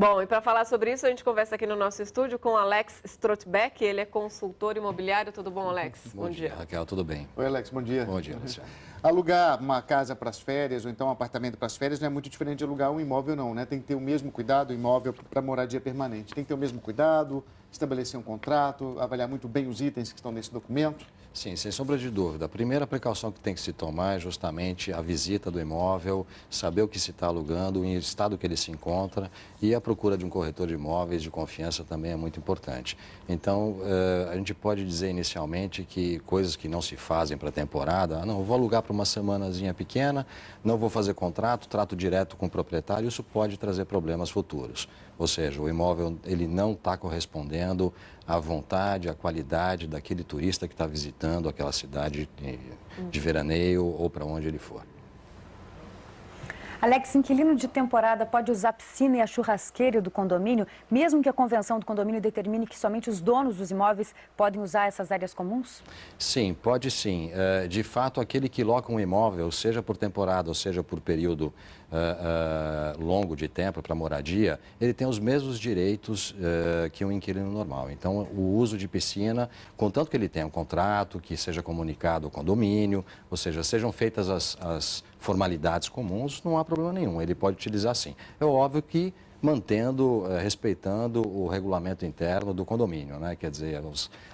Bom, e para falar sobre isso, a gente conversa aqui no nosso estúdio com Alex Stroutbeck, ele é consultor imobiliário. Tudo bom, Alex? Bom dia, Raquel, tudo bem? Oi, Alex, bom dia. Bom dia, Luciano. Alugar uma casa para as férias ou então um apartamento para as férias não é muito diferente de alugar um imóvel, não, né? Tem que ter o mesmo cuidado, o imóvel para moradia permanente. Tem que ter o mesmo cuidado, estabelecer um contrato, avaliar muito bem os itens que estão nesse documento. Sim, sem sombra de dúvida. A primeira precaução que tem que se tomar é justamente a visita do imóvel, saber o que se está alugando, em estado que ele se encontra, e a procura de um corretor de imóveis de confiança também é muito importante. Então, a gente pode dizer inicialmente que coisas que não se fazem para a temporada, não, eu vou alugar para uma semanazinha pequena, não vou fazer contrato, trato direto com o proprietário, isso pode trazer problemas futuros. Ou seja, o imóvel ele não está correspondendo à vontade, à qualidade daquele turista que está visitando aquela cidade de veraneio ou para onde ele for. Alex, inquilino de temporada pode usar a piscina e a churrasqueira do condomínio, mesmo que a convenção do condomínio determine que somente os donos dos imóveis podem usar essas áreas comuns? Sim, pode sim. De fato, aquele que loca um imóvel, seja por temporada ou seja por período longo de tempo para moradia, ele tem os mesmos direitos que um inquilino normal. Então, o uso de piscina, contanto que ele tenha um contrato, que seja comunicado ao condomínio, ou seja, sejam feitas as formalidades comuns, não há problema nenhum, ele pode utilizar sim. É óbvio que mantendo, respeitando o regulamento interno do condomínio, né? Quer dizer,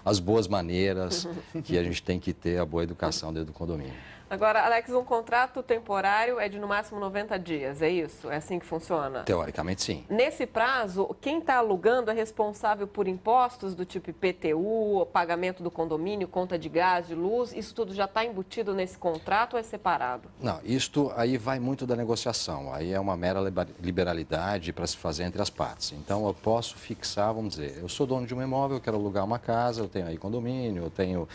as boas maneiras que a gente tem que ter, a boa educação dentro do condomínio. Agora, Alex, um contrato temporário é de no máximo 90 dias, é isso? É assim que funciona? Teoricamente, sim. Nesse prazo, quem está alugando é responsável por impostos do tipo IPTU, pagamento do condomínio, conta de gás, de luz, isso tudo já está embutido nesse contrato ou é separado? Não, isto aí vai muito da negociação, aí é uma mera liberalidade para se fazer entre as partes. Então, eu posso fixar, vamos dizer, eu sou dono de um imóvel, eu quero alugar uma casa, eu tenho aí condomínio, eu tenho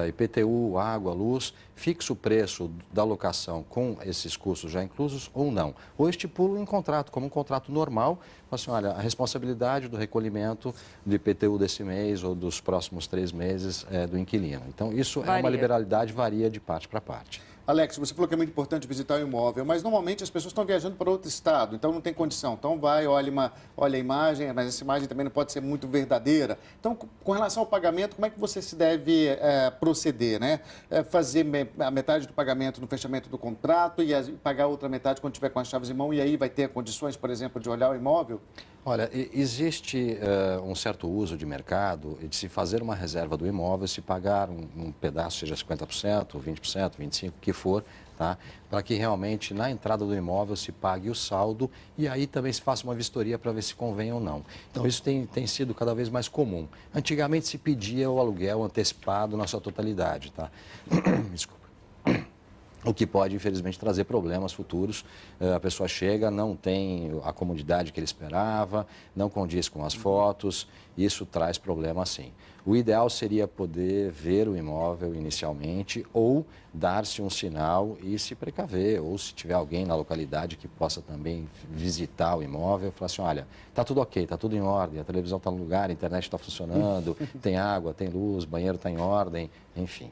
IPTU, água, luz, fixo o preço da locação com esses custos já inclusos ou não. Ou estipulo em contrato, como um contrato normal, assim, olha, a responsabilidade do recolhimento do IPTU desse mês ou dos próximos 3 meses é do inquilino. Então, isso é uma liberalidade, varia de parte para parte. Alex, você falou que é muito importante visitar o imóvel, mas normalmente as pessoas estão viajando para outro estado, então não tem condição. Então vai, olha a imagem, mas essa imagem também não pode ser muito verdadeira. Então, com relação ao pagamento, como é que você se deve proceder, né? Fazer a metade do pagamento no fechamento do contrato e pagar a outra metade quando tiver com as chaves em mão e aí vai ter condições, por exemplo, de olhar o imóvel? Olha, existe um certo uso de mercado de se fazer uma reserva do imóvel, se pagar um pedaço, seja 50%, 20%, 25%, o que for, tá? Para que realmente na entrada do imóvel se pague o saldo e aí também se faça uma vistoria para ver se convém ou não. Então isso tem sido cada vez mais comum. Antigamente se pedia o aluguel antecipado na sua totalidade, tá? Desculpa. O que pode, infelizmente, trazer problemas futuros. A pessoa chega, não tem a comodidade que ele esperava, não condiz com as fotos, isso traz problema sim. O ideal seria poder ver o imóvel inicialmente ou dar-se um sinal e se precaver, ou se tiver alguém na localidade que possa também visitar o imóvel, falar assim, olha, está tudo ok, está tudo em ordem, a televisão está no lugar, a internet está funcionando, tem água, tem luz, banheiro está em ordem, enfim.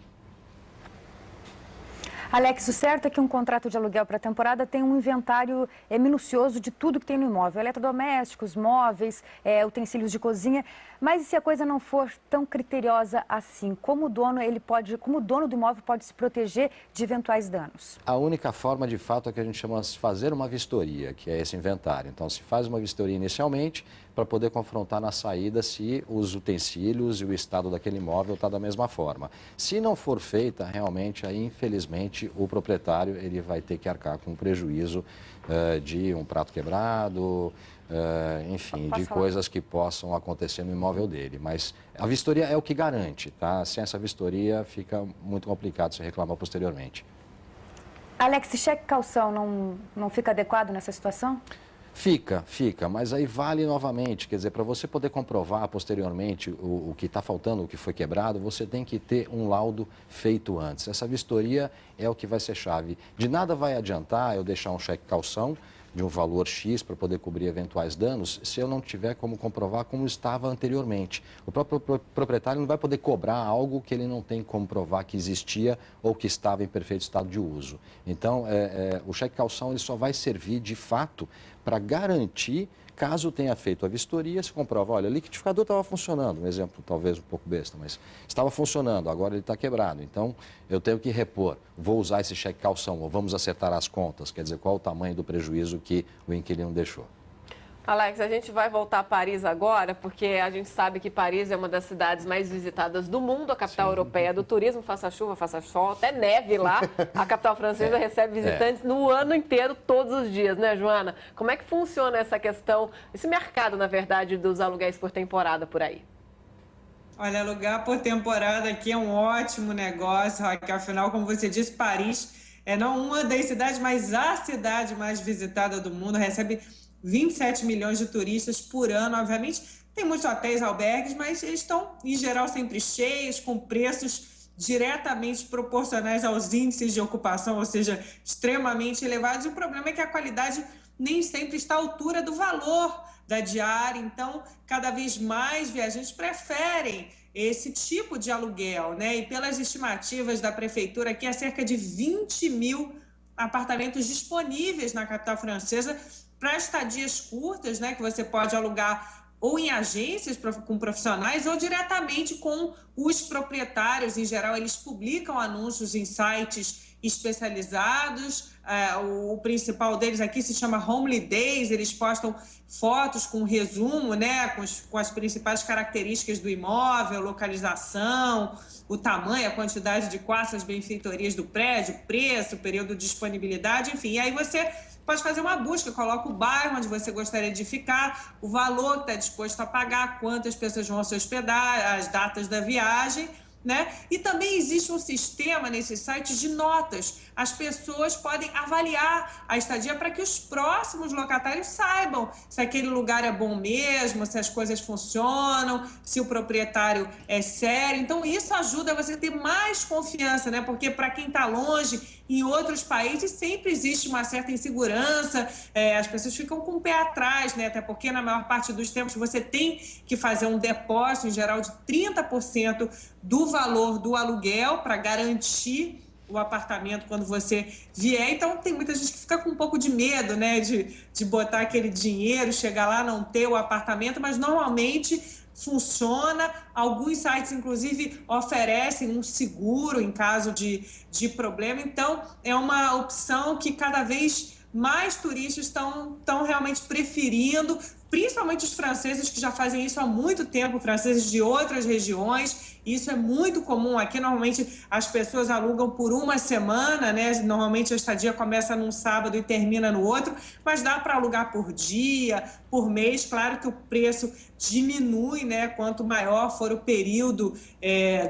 Alex, o certo é que um contrato de aluguel para temporada tem um inventário minucioso de tudo que tem no imóvel, eletrodomésticos, móveis, utensílios de cozinha, mas e se a coisa não for tão criteriosa assim? Como o dono do imóvel pode se proteger de eventuais danos? A única forma, de fato, é que a gente chama de fazer uma vistoria, que é esse inventário. Então, se faz uma vistoria inicialmente para poder confrontar na saída se os utensílios e o estado daquele imóvel está da mesma forma. Se não for feita, realmente, aí, infelizmente, o proprietário ele vai ter que arcar com um prejuízo de um prato quebrado, enfim, de coisas que possam acontecer no imóvel dele. Mas a vistoria é o que garante, tá? Sem essa vistoria fica muito complicado se reclamar posteriormente. Alex, cheque calção não fica adequado nessa situação? Fica, mas aí vale novamente, quer dizer, para você poder comprovar posteriormente o que está faltando, o que foi quebrado, você tem que ter um laudo feito antes. Essa vistoria é o que vai ser chave. De nada vai adiantar eu deixar um cheque calção de um valor X para poder cobrir eventuais danos, se eu não tiver como comprovar como estava anteriormente. O próprio proprietário não vai poder cobrar algo que ele não tem como provar que existia ou que estava em perfeito estado de uso. Então, o cheque calção ele só vai servir, de fato, para garantir Caso tenha feito a vistoria, se comprova, olha, o liquidificador estava funcionando, um exemplo talvez um pouco besta, mas estava funcionando, agora ele está quebrado, então eu tenho que repor, vou usar esse cheque calção, ou vamos acertar as contas, quer dizer, qual o tamanho do prejuízo que o inquilino deixou. Alex, a gente vai voltar a Paris agora, porque a gente sabe que Paris é uma das cidades mais visitadas do mundo, a capital europeia do turismo, faça chuva, faça sol, até neve lá. A capital francesa recebe visitantes no ano inteiro, todos os dias, né, Joana? Como é que funciona essa questão, esse mercado, na verdade, dos aluguéis por temporada por aí? Olha, alugar por temporada aqui é um ótimo negócio, Raquel. Afinal, como você disse, Paris é não uma das cidades, mas a cidade mais visitada do mundo, recebe 27 milhões de turistas por ano. Obviamente, tem muitos hotéis, albergues, mas eles estão, em geral, sempre cheios, com preços diretamente proporcionais aos índices de ocupação, ou seja, extremamente elevados. E o problema é que a qualidade nem sempre está à altura do valor da diária. Então, cada vez mais viajantes preferem esse tipo de aluguel, né? E pelas estimativas da prefeitura, aqui há cerca de 20 mil apartamentos disponíveis na capital francesa para estadias curtas, né, que você pode alugar ou em agências com profissionais ou diretamente com os proprietários. Em geral, eles publicam anúncios em sites especializados. O principal deles aqui se chama Homely Days. Eles postam fotos com resumo, né, com as principais características do imóvel, localização, o tamanho, a quantidade de quartos, as benfeitorias do prédio, preço, período de disponibilidade, enfim. E aí você pode fazer uma busca, coloca o bairro onde você gostaria de ficar, o valor que está disposto a pagar, quantas pessoas vão se hospedar, as datas da viagem, né? E também existe um sistema nesses sites de notas. As pessoas podem avaliar a estadia para que os próximos locatários saibam se aquele lugar é bom mesmo, se as coisas funcionam, se o proprietário é sério. Então, isso ajuda você a ter mais confiança, né? Porque para quem está longe, em outros países, sempre existe uma certa insegurança, as pessoas ficam com o pé atrás, né? Até porque, na maior parte dos tempos, você tem que fazer um depósito, em geral, de 30% do valor do aluguel para garantir o apartamento quando você vier. Então, tem muita gente que fica com um pouco de medo, né, de botar aquele dinheiro, chegar lá, não ter o apartamento, mas normalmente funciona. Alguns sites, inclusive, oferecem um seguro em caso de problema. Então, é uma opção que cada vez mais turistas estão realmente preferindo, principalmente os franceses, que já fazem isso há muito tempo, franceses de outras regiões. Isso é muito comum aqui. Normalmente as pessoas alugam por uma semana, né? Normalmente a estadia começa num sábado e termina no outro, mas dá para alugar por dia, por mês. Claro que o preço diminui, né? Quanto maior for o período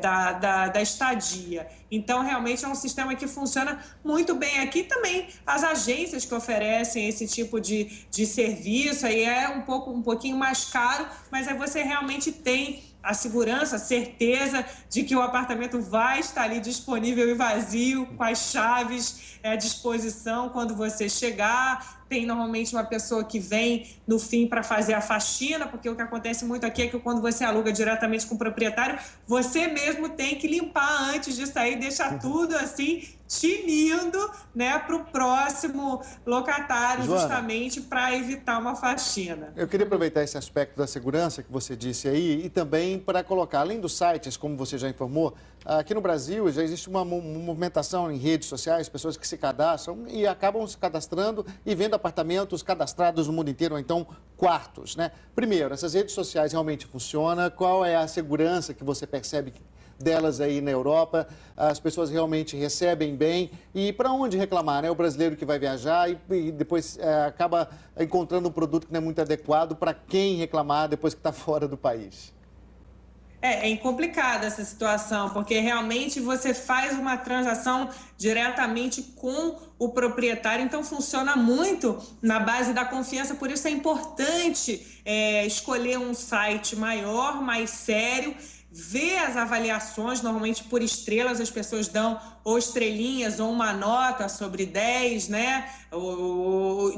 da estadia. Então, realmente é um sistema que funciona muito bem aqui. Também as agências que oferecem esse tipo de serviço, aí é um pouquinho mais caro, mas aí você realmente tem a segurança, a certeza de que o apartamento vai estar ali disponível e vazio, com as chaves à disposição quando você chegar. Tem normalmente uma pessoa que vem no fim para fazer a faxina, porque o que acontece muito aqui é que quando você aluga diretamente com o proprietário, você mesmo tem que limpar antes de sair, deixar tudo assim tinindo, né, para o próximo locatário, Joana, justamente para evitar uma faxina. Eu queria aproveitar esse aspecto da segurança que você disse aí e também para colocar, além dos sites, como você já informou, aqui no Brasil já existe uma movimentação em redes sociais, pessoas que se cadastram e acabam se cadastrando e vendo apartamentos cadastrados no mundo inteiro, ou então quartos, né? Primeiro, essas redes sociais realmente funcionam? Qual é a segurança que você percebe delas aí na Europa? As pessoas realmente recebem bem? E para onde reclamar, né? O brasileiro que vai viajar e depois acaba encontrando um produto que não é muito adequado. Para quem reclamar depois que está fora do país? É complicada essa situação, porque realmente você faz uma transação diretamente com o proprietário, então funciona muito na base da confiança. Por isso é importante escolher um site maior, mais sério, ver as avaliações. Normalmente por estrelas as pessoas dão ou estrelinhas ou uma nota sobre 10, né?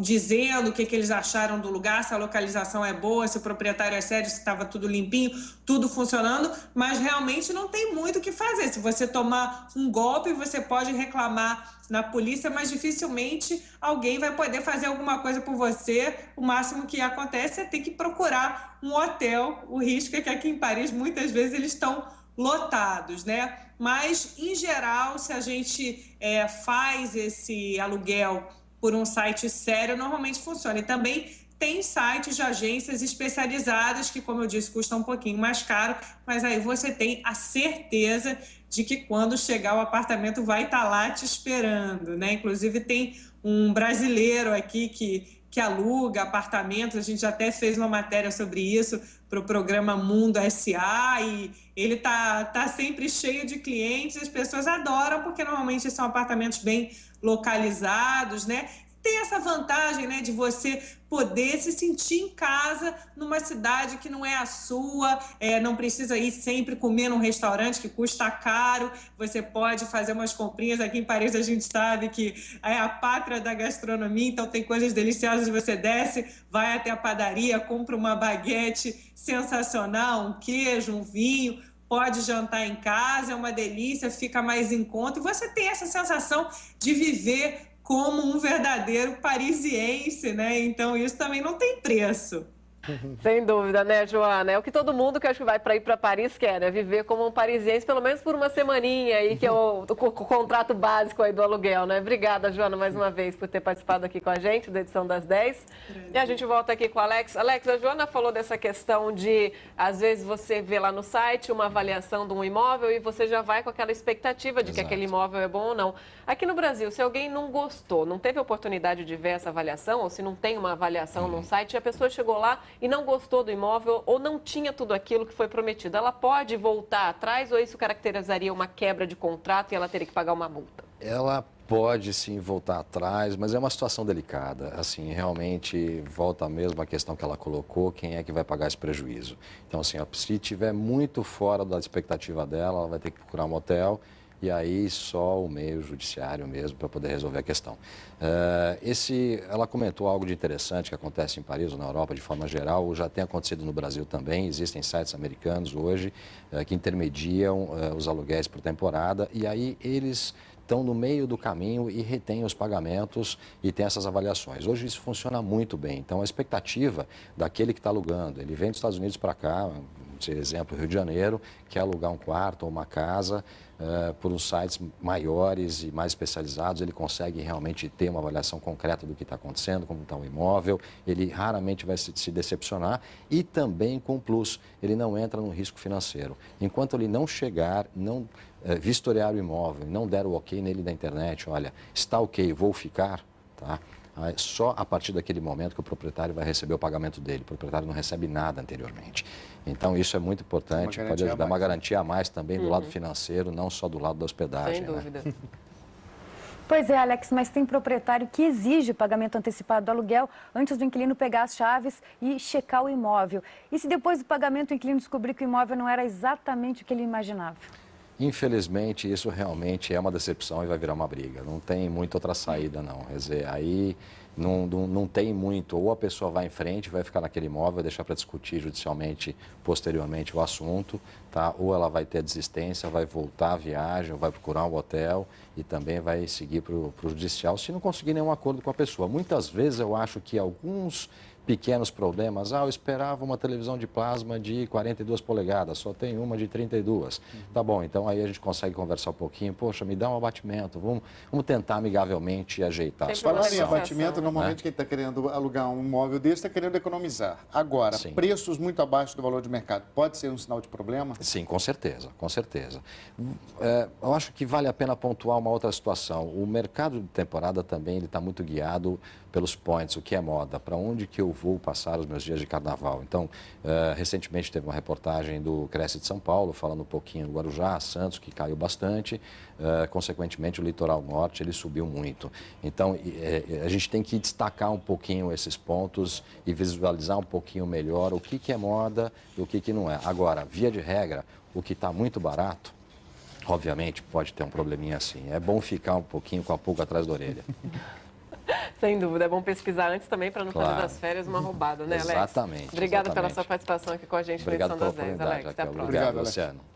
Dizendo o que eles acharam do lugar, se a localização é boa, se o proprietário é sério, se estava tudo limpinho, tudo funcionando, mas realmente não tem muito o que fazer. Se você tomar um golpe, você pode reclamar na polícia, mas dificilmente alguém vai poder fazer alguma coisa por você. O máximo que acontece é ter que procurar um hotel. O risco é que aqui em Paris, muitas vezes, eles estão lotados, né? Mas, em geral, se a gente faz esse aluguel por um site sério, normalmente funciona. E também tem sites de agências especializadas que, como eu disse, custam um pouquinho mais caro, mas aí você tem a certeza de que quando chegar o apartamento vai estar lá te esperando, né? Inclusive tem um brasileiro aqui que aluga apartamentos, a gente até fez uma matéria sobre isso para o programa Mundo SA e ele tá sempre cheio de clientes, as pessoas adoram porque normalmente são apartamentos bem localizados, né? Tem essa vantagem, né, de você poder se sentir em casa numa cidade que não é a sua, não precisa ir sempre comer num restaurante que custa caro, você pode fazer umas comprinhas. Aqui em Paris a gente sabe que é a pátria da gastronomia, então tem coisas deliciosas, você desce, vai até a padaria, compra uma baguete sensacional, um queijo, um vinho, pode jantar em casa, é uma delícia, fica mais em conta, e você tem essa sensação de viver como um verdadeiro parisiense, né? Então isso também não tem preço. Sem dúvida, né, Joana? É o que todo mundo que acho que vai para ir para Paris quer, né? Viver como um parisiense, pelo menos por uma semaninha aí, que é o contrato básico aí do aluguel, né? Obrigada, Joana, mais uma vez, por ter participado aqui com a gente, da edição das 10. E a gente volta aqui com o Alex. Alex, a Joana falou dessa questão de, às vezes, você vê lá no site uma avaliação de um imóvel e você já vai com aquela expectativa de que aquele imóvel é bom ou não. Aqui no Brasil, se alguém não gostou, não teve oportunidade de ver essa avaliação, ou se não tem uma avaliação num site, e a pessoa chegou lá e não gostou do imóvel ou não tinha tudo aquilo que foi prometido, ela pode voltar atrás ou isso caracterizaria uma quebra de contrato e ela teria que pagar uma multa? Ela pode sim voltar atrás, mas é uma situação delicada. Assim, realmente volta mesmo a questão que ela colocou, quem é que vai pagar esse prejuízo. Então, assim, se estiver muito fora da expectativa dela, ela vai ter que procurar um hotel. E aí só o meio judiciário mesmo para poder resolver a questão. Ela comentou algo de interessante que acontece em Paris ou na Europa de forma geral, já tem acontecido no Brasil também, existem sites americanos hoje que intermediam os aluguéis por temporada e aí eles estão no meio do caminho e retêm os pagamentos e tem essas avaliações. Hoje isso funciona muito bem, então a expectativa daquele que está alugando, ele vem dos Estados Unidos para cá, por exemplo, Rio de Janeiro, quer alugar um quarto ou uma casa, por uns sites maiores e mais especializados, ele consegue realmente ter uma avaliação concreta do que está acontecendo, como está o imóvel, ele raramente vai se decepcionar e também com plus, ele não entra no risco financeiro. Enquanto ele não chegar, não vistoriar o imóvel, não der o ok nele da internet, olha, está ok, vou ficar, tá? Só a partir daquele momento que o proprietário vai receber o pagamento dele. O proprietário não recebe nada anteriormente. Então, isso é muito importante, pode ajudar uma garantia a mais também do lado financeiro, não só do lado da hospedagem. Sem dúvida. Né? Pois é, Alex, mas tem proprietário que exige o pagamento antecipado do aluguel antes do inquilino pegar as chaves e checar o imóvel. E se depois do pagamento o inquilino descobrir que o imóvel não era exatamente o que ele imaginava? Infelizmente, isso realmente é uma decepção e vai virar uma briga. Não tem muita outra saída, não. Quer dizer, aí não tem muito. Ou a pessoa vai em frente, vai ficar naquele imóvel, vai deixar para discutir judicialmente, posteriormente, o assunto, tá? Ou ela vai ter desistência, vai voltar à viagem, vai procurar um hotel e também vai seguir para o judicial, se não conseguir nenhum acordo com a pessoa. Muitas vezes eu acho que alguns pequenos problemas. Eu esperava uma televisão de plasma de 42 polegadas, só tem uma de 32. Tá bom, então aí a gente consegue conversar um pouquinho. Poxa, me dá um abatimento, vamos tentar amigavelmente ajeitar a Falando em situação. abatimento, normalmente quem está querendo alugar um imóvel desse está querendo economizar. Agora, preços muito abaixo do valor de mercado, pode ser um sinal de problema? Sim, com certeza, com certeza. Eu acho que vale a pena pontuar uma outra situação. O mercado de temporada também está muito guiado pelos points, o que é moda, para onde que eu vou passar os meus dias de carnaval. Então, recentemente teve uma reportagem do Cresce de São Paulo, falando um pouquinho do Guarujá, Santos, que caiu bastante, consequentemente o litoral norte, ele subiu muito. Então, a gente tem que destacar um pouquinho esses pontos e visualizar um pouquinho melhor o que é moda e o que não é. Agora, via de regra, o que está muito barato, obviamente pode ter um probleminha assim. É bom ficar um pouquinho com a pulga atrás da orelha. Sem dúvida, é bom pesquisar antes também para não fazer Claro. das férias uma roubada, né, Alex? Exatamente. Obrigada pela exatamente. sua participação aqui com a gente Obrigado no pela Edição das 10, oportunidade, Alex. Até a Raquel. próxima. Obrigado, Obrigado, Alex. Luciano.